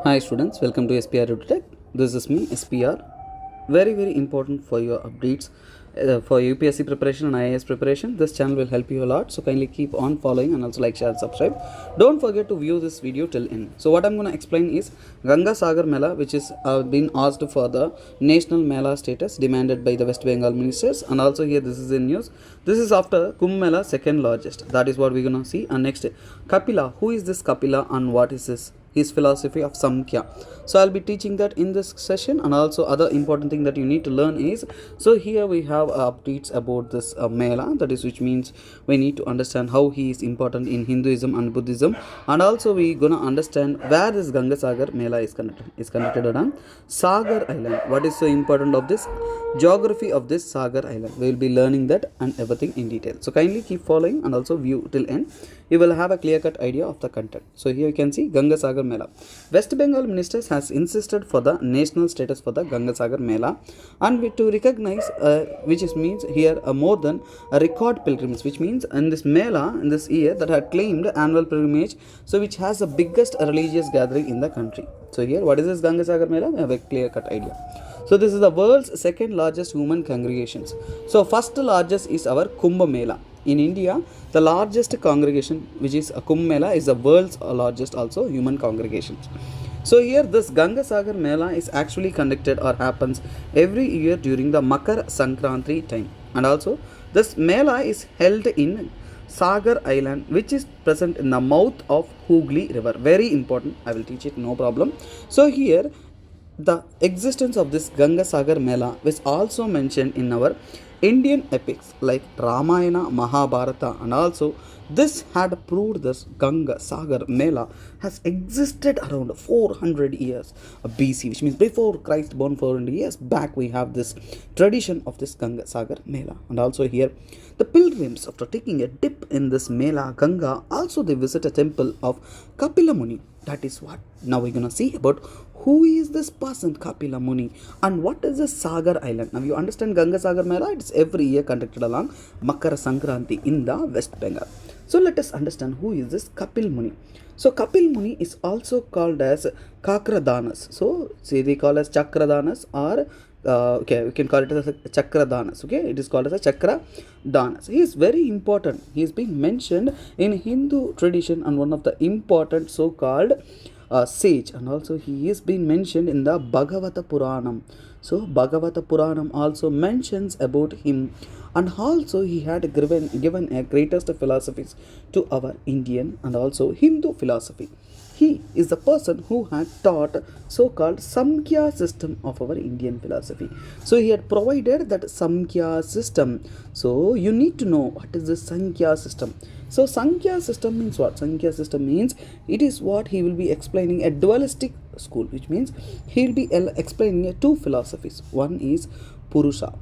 Hi students, welcome to SPRedutech. This is me, SPR. Very important for your updates for UPSC preparation and IAS preparation. This channel will help you a lot. So kindly keep on following and also like, share, subscribe. Don't forget to view this video till end. So what I'm going to explain is Ganga Sagar mela, which is been asked for the national mela status demanded by the West Bengal ministers. And also here this is in news. This is after Kumbh Mela, second largest. That is what we're going to see. And next, Kapila. Who is this Kapila and what is his philosophy of Samkhya? So I'll be teaching that in this session. And also other important thing that you need to learn is, so here we have updates about this mela, that is, which means we need to understand how he is important in Hinduism and Buddhism. And also we gonna understand where this Ganga Sagar mela is conducted on Sagar Island. What is so important of this geography of this Sagar Island? We will be learning that and everything in detail. So kindly keep following and also view till end. You will have a clear-cut idea of the content. So here you can see Ganga Sagar Mela. West Bengal ministers has insisted for the national status for the Ganga Sagar Mela, and to recognize, which is means here more than a record pilgrimage, which means in this Mela in this year that had claimed annual pilgrimage, so which has the biggest religious gathering in the country. So here, what is this Ganga Sagar Mela? We have a clear-cut idea. So this is the world's second largest human congregations. So first largest is our Kumbh Mela. In India, the largest congregation, which is a Kumbh Mela, is the world's largest also human congregations. So here this Ganga Sagar Mela is actually conducted or happens every year during the Makar Sankranti time. And also this Mela is held in Sagar Island, which is present in the mouth of Hooghly River. Very important. I will teach it, no problem. So here the existence of this Ganga Sagar Mela was also mentioned in our Indian epics like Ramayana, Mahabharata, and also this had proved this Ganga Sagar Mela has existed around 400 years BC, which means before Christ born 400 years back. We have this tradition of this Ganga Sagar Mela. And also here the pilgrims, after taking a dip in this Mela Ganga, also they visit a temple of Kapila Muni. That is what now we're gonna see about who is this person Kapila Muni and what is this Sagar Island. Now you understand Ganga Sagar Mela, it's every year conducted along Makara Sankranti in the West Bengal. So let us understand who is this Kapil Muni. So Kapil Muni is also called as Kakradanas. So say they call as Chakradanas or okay, we can call it as a Chakradanas. Okay, it is called as a Chakradanas. He is very important. He is being mentioned in Hindu tradition and one of the important so-called sage, and also he is being mentioned in the Bhagavata Puranam. So Bhagavata Puranam also mentions about him, and also he had given a greatest philosophies to our Indian and also Hindu philosophy. He is the person who had taught so-called Samkhya system of our Indian philosophy. So he had provided that Samkhya system. So you need to know what is the Samkhya system. So Sankhya system means what? Sankhya system means it is what he will be explaining a dualistic school, which means he will be explaining two philosophies. One is Purusha.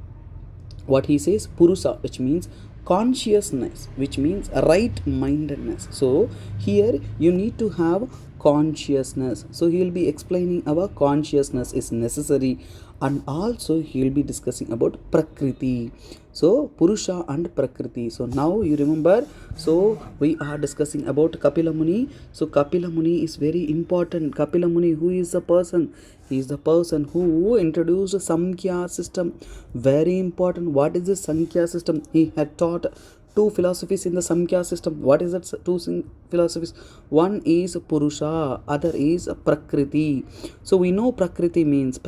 What he says, Purusha, which means consciousness, which means right-mindedness. So here you need to have consciousness. So he will be explaining our consciousness is necessary, and also he will be discussing about Prakriti. So Purusha and Prakriti. So now you remember, so we are discussing about Kapila Muni. So Kapila Muni is very important. Kapila Muni, who is the person? He is the person who introduced Samkhya system. Very important. What is the Samkhya system? He had taught two philosophies in the Samkhya system. What is that two philosophies? One is Purusha, other is Prakriti. So we know Prakriti means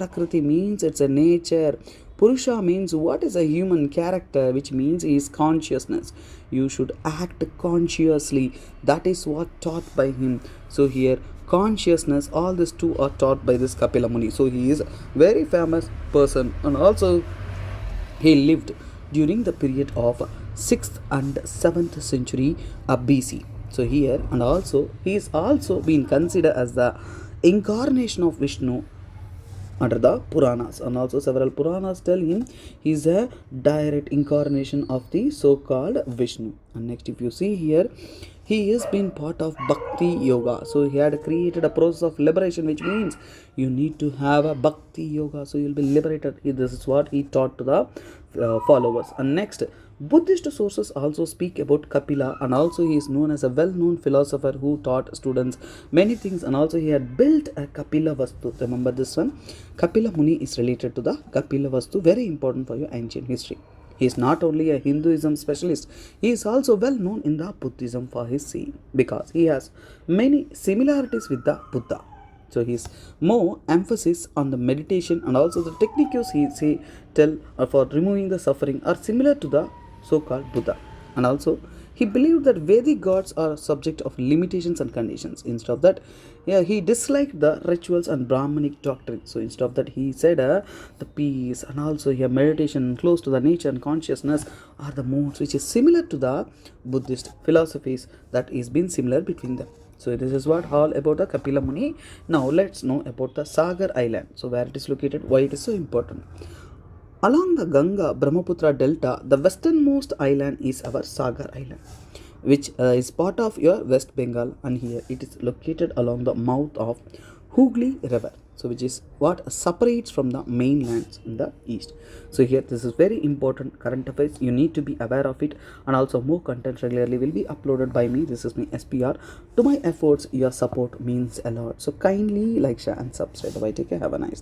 it's a nature. Purusha means what is a human character, which means is consciousness. You should act consciously. That is what taught by him. So here consciousness, all these two are taught by this Kapila Muni. So he is very famous person, and also he lived during the period of 6th and 7th century BC. So here, and also he is also being considered as the incarnation of Vishnu under the Puranas, and also several Puranas tell him he is a direct incarnation of the so-called Vishnu. And next, if you see here, he has been part of Bhakti Yoga. So he had created a process of liberation, which means you need to have a Bhakti Yoga, so you will be liberated. This is what he taught to the followers. And next, Buddhist sources also speak about Kapila, and also he is known as a well-known philosopher who taught students many things, and also he had built a Kapila Vastu. Remember this one? Kapila Muni is related to the Kapila Vastu, very important for your ancient history. He is not only a Hinduism specialist, he is also well known in the Buddhism for his seeing, because he has many similarities with the Buddha. So his more emphasis on the meditation and also the techniques he tell for removing the suffering are similar to the so-called Buddha. And also he believed that Vedic gods are subject of limitations and conditions. Instead of that, yeah, he disliked the rituals and Brahmanic doctrine. So instead of that, he said the peace and also here meditation close to the nature and consciousness are the modes which is similar to the Buddhist philosophies that is been similar between them. So this is what all about the Kapila Muni. Now let's know about the Sagar Island. So where it is located, why it is so important. Along the Ganga Brahmaputra Delta, the westernmost island is our Sagar Island, which is part of your West Bengal, and here it is located along the mouth of Hooghly River. So which is what separates from the mainlands in the east. So here this is very important current affairs. You need to be aware of it, and also more content regularly will be uploaded by me. This is me SPR. To my efforts, your support means a lot. So kindly like, share and subscribe. Bye. Take care. Have a nice day.